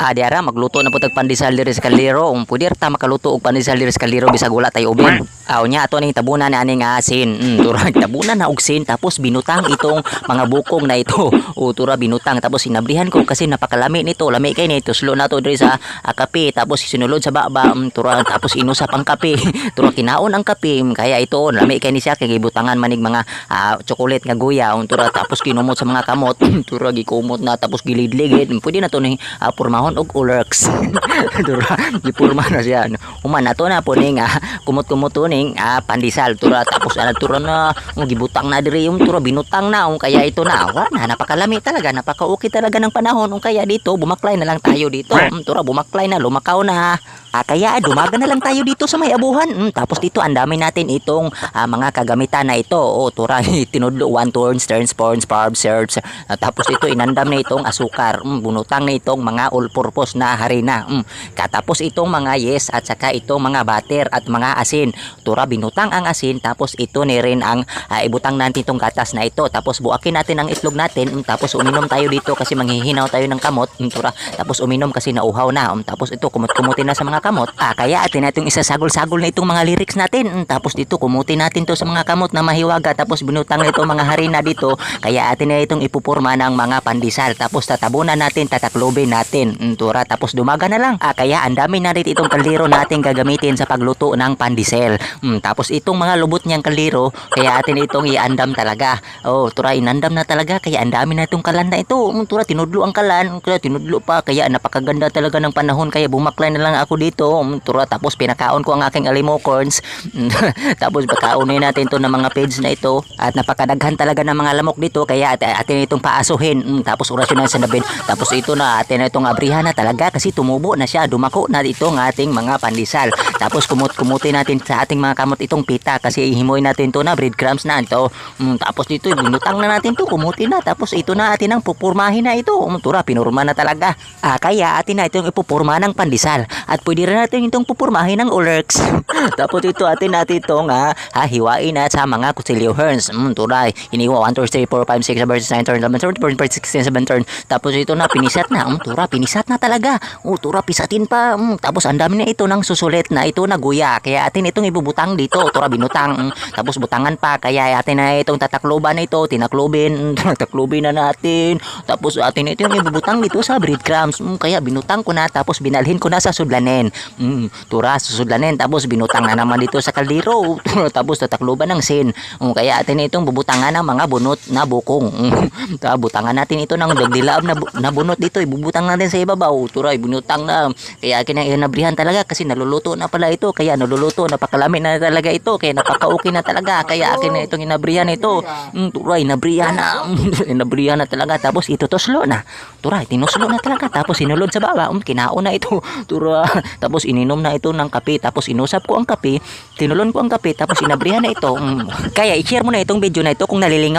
Diara magluto na po tag pandesal diri sa kaldero. Pwede ta makaluto og pandesal diri sa kaldero bisag wala tay uben. Nya ato ning tabunan na ani nga asin. Tura tabunan na og sin tapos binutang itong mga bukong na ito. Tura binutang tapos sinabrihan ko kasi napakalami nito. Lami kay nito. Slow na to diri sa kape tapos sinulod sa baba. Tura tapos inusap ang kape. Tura kinaon ang kape kaya ito lami kay ni siya kay gibutangan manig mga chocolate nga guya. Tura tapos kinumot sa mga kamot. Tura gikumot na tapos gilidligid. Pwede na to ni pormahon og ulurks. Tura gipurma na siya. Human ato na po ning kumot-kumot ning pandesal. Tura tapos tura na gibutang na diri yung tura binutang na kaya ito na napakalami talaga, napaka-okay talaga ng panahon kaya dito bumaklay na lang tayo dito. Tura bumaklay na, lumakaw na. Kaya dumaga na lang tayo dito sa may abuhan. Tapos dito ang dami natin itong mga kagamitan na ito. Tura tinudlo 1 turns, turns, porns, carbs, herbs. Tapos ito inandam na itong asukar. Bunutang na itong mga all-purpose na harina. Katapos itong mga yes at saka itong mga butter at mga asin. Tura binutang ang asin tapos ito ni rin ang ibutang natin itong gatas na ito. Tapos buakin natin ang itlog natin. Tapos uminom tayo dito kasi manghihinaw tayo ng kamot. Tura tapos uminom kasi nauhaw na. Tapos ito kumut-kumutin na sa mga kamot. Kaya atin natin isasagol-sagol na itong mga lyrics natin. Tapos dito kumutin natin to sa mga kamot na mahiwaga. Tapos binutang na itong mga harina dito. Kaya atin na itong ipupurma ng mga pandesal. Tapos tatabunan natin, tataklobin natin. Tura tapos dumaga na lang. Kaya ang dami na rin itong kaldero natin gagamitin sa pagluto ng pandesal. Tapos itong mga lubot niyang kaldero, kaya atin itong iandam talaga. Tura inandam na talaga. Kaya ang dami na itong kalan na ito. Tura tinudlo ang kalan. Kaya tinudlo pa. Kaya napakaganda talaga ng panahon. Kaya bumaklay na lang ako dito. Tura tapos pinakaon ko ang aking alimocorns. Tapos pagkaonin natin to ng mga page na ito. At napakadaghan talaga ng mga lamok dito. Kaya atin itong paasuhin. Tapos orasyon na sa nabin. Tapos ito na atin itong abrihan na talaga kasi tumubo na siya. Dumako na ito ng ating mga pandesal. Tapos kumutin natin sa ating mga kamot itong pita kasi ihimoy natin to na breadcrumbs na ito. Tapos dito binutang na natin to, kumutin na. Tapos ito na atin ang pupurmahin na ito. Tura pinurma na talaga. Kaya atin na itong ipupurma ng pandesal. At pwede rin natin itong pupurmahin ng ulurks. Tapos ito atin itong hiwain na sa mga kutsilyo herns. Tura iniwa 1, 2, 3, 4, 5, 6, 7, 8, 9, 10, 11, 12, 13, 14, 15, 16, 17 turn. Tapos ito na pinisat na. Tura pinisat na talaga. Tura pisatin pa. Tapos ang dami na ito ng susulit na ito na guya. Kaya atin itong ibubutang dito. Tura binutang. Tapos butangan pa. Kaya atin na itong tatakloban na ito. Tinaklobin. Taklobin na natin. Tapos atin ito yung ibubutang dito sa breadcrumbs. Kaya binutang ko na. Tapos binalhin ko na sa sudlanin. Tura susudlanin. Tapos binutang na naman dito sa kaldero. Tapos tatakloban ng sin. Kaya atin itong bubutangan ng mga bunot na bukong. Butangan natin ito ng dagdilaab na bunot dito. Ibubutang natin sa ibabaw. Tura ibunutang na. Kaya akin ang inabrihan talaga kasi naluluto na pala ito. Kaya naluluto. Napakalami na talaga ito. Kaya napaka-okay na talaga. Kaya akin na itong inabrihan ito. Tura inabrihan na. Inabrihan na talaga. Tapos ito toslo na. Tura tinuslo na talaga. Tapos sinulod sa baba. Kinaon na ito. Tura. Tapos ininom na ito ng kape. Tapos inusap ko ang kape. Tinulon ko ang kape. Tapos inabrihan na ito. Kaya i-share mo na itong video na ito kung nalilingaw